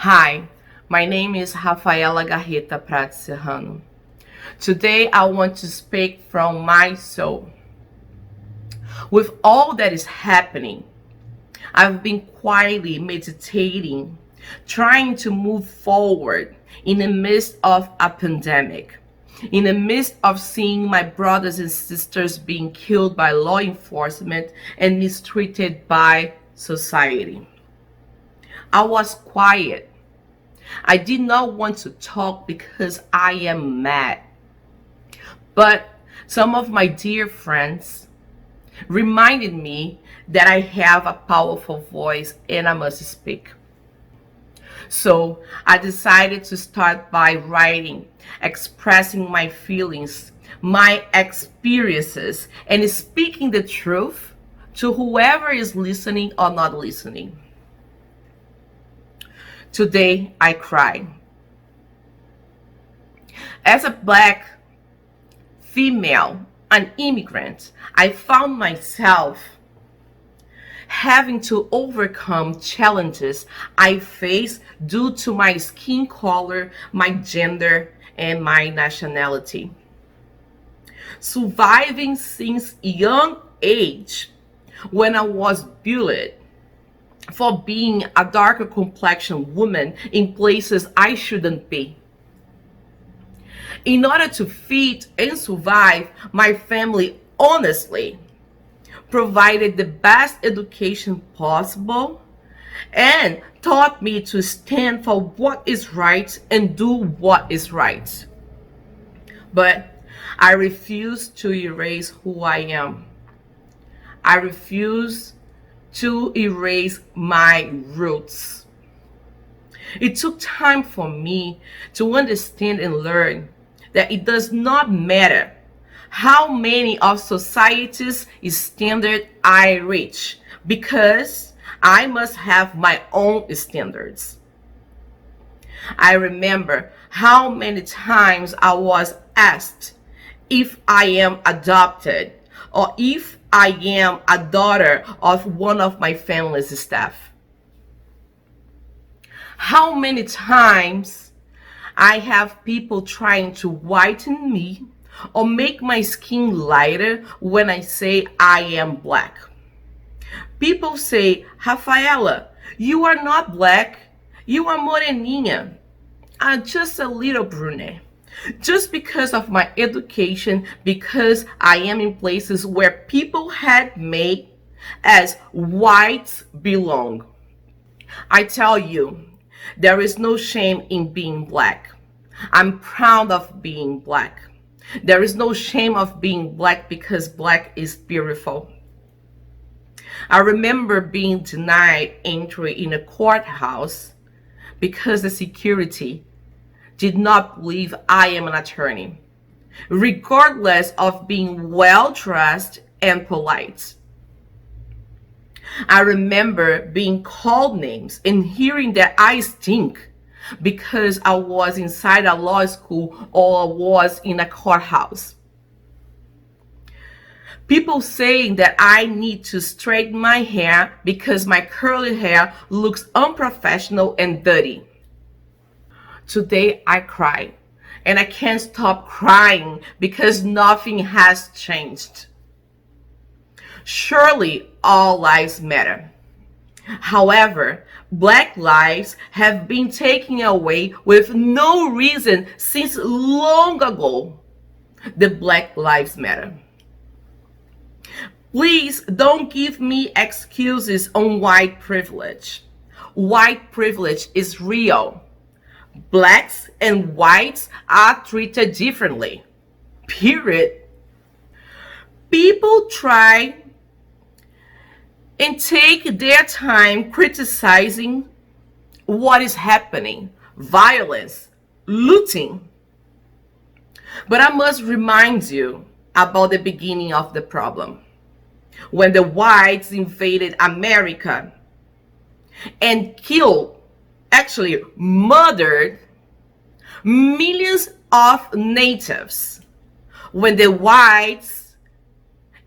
Hi, my name is Rafaela Garreta Prats Serrano. Today I want to speak from my soul. With all that is happening, I've been quietly meditating, trying to move forward in the midst of a pandemic, in the midst of seeing my brothers and sisters being killed by law enforcement and mistreated by society. I was quiet. I did not want to talk because I am mad. But some of my dear friends reminded me that I have a powerful voice and I must speak. So I decided to start by writing, expressing my feelings, my experiences, and speaking the truth to whoever is listening or not listening. Today I cry. As a Black female, an immigrant, I found myself having to overcome challenges I face due to my skin color, my gender, and my nationality. Surviving since young age when I was bullied for being a darker complexion woman in places I shouldn't be. In order to feed and survive, my family honestly provided the best education possible and taught me to stand for what is right and do what is right. But I refuse to erase who I am. I refuse to erase my roots. It took time for me to understand and learn that it does not matter how many of society's standards I reach, because I must have my own standards. I remember how many times I was asked if I am adopted or if I am a daughter of one of my family's staff. How many times I have people trying to whiten me or make my skin lighter when I say I am Black. People say, Rafaela, you are not Black, you are moreninha. I'm just a little brunette. Just because of my education, because I am in places where people had made as whites belong. I tell you, there is no shame in being Black. I'm proud of being Black. There is no shame of being Black because Black is beautiful. I remember being denied entry in a courthouse because the security did not believe I am an attorney, regardless of being well dressed and polite. I remember being called names and hearing that I stink because I was inside a law school or was in a courthouse. People saying that I need to straighten my hair because my curly hair looks unprofessional and dirty. Today I cry, and I can't stop crying because nothing has changed. Surely all lives matter. However, Black lives have been taken away with no reason since long ago. The Black Lives Matter. Please don't give me excuses on white privilege. White privilege is real. Blacks and whites are treated differently. Period. People try and take their time criticizing what is happening, violence, looting. But I must remind you about the beginning of the problem. When the whites invaded America and killed, actually murdered, millions of natives. When the whites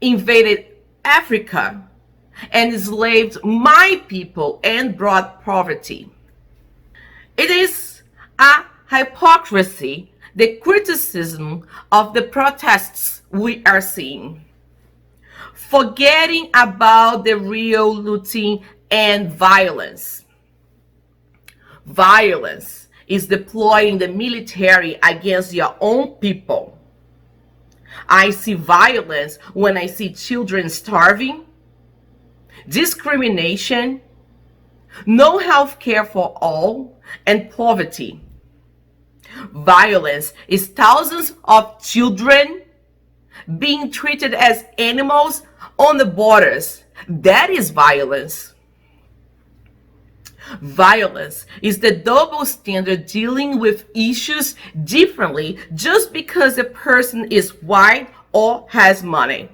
invaded Africa and enslaved my people and brought poverty. It is a hypocrisy, the criticism of the protests we are seeing, forgetting about the real looting and violence. Violence is deploying the military against your own people. I see violence when I see children starving, discrimination, no health care for all, and poverty. Violence is thousands of children being treated as animals on the borders. That is violence. Violence is the double standard dealing with issues differently just because a person is white or has money.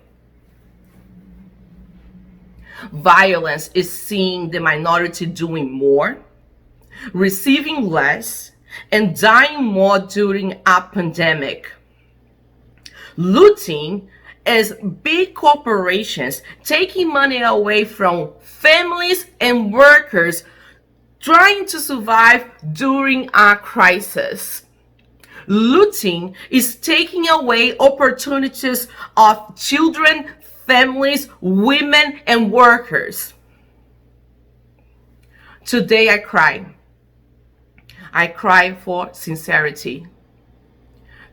Violence is seeing the minority doing more, receiving less, and dying more during a pandemic. Looting is big corporations taking money away from families and workers trying to survive during a crisis. Looting is taking away opportunities of children, families, women, and workers. Today I cry. I cry for sincerity.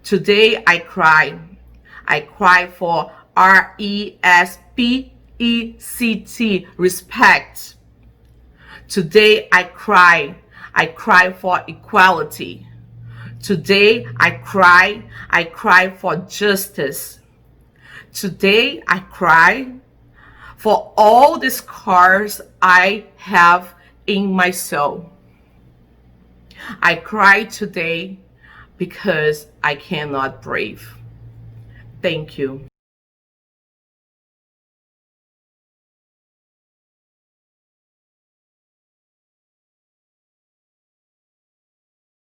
Today I cry. I cry for RESPECT, respect. Today I cry. I cry for equality. Today I cry for justice. Today I cry for all the scars I have in my soul. I cry today because I cannot breathe. Thank you.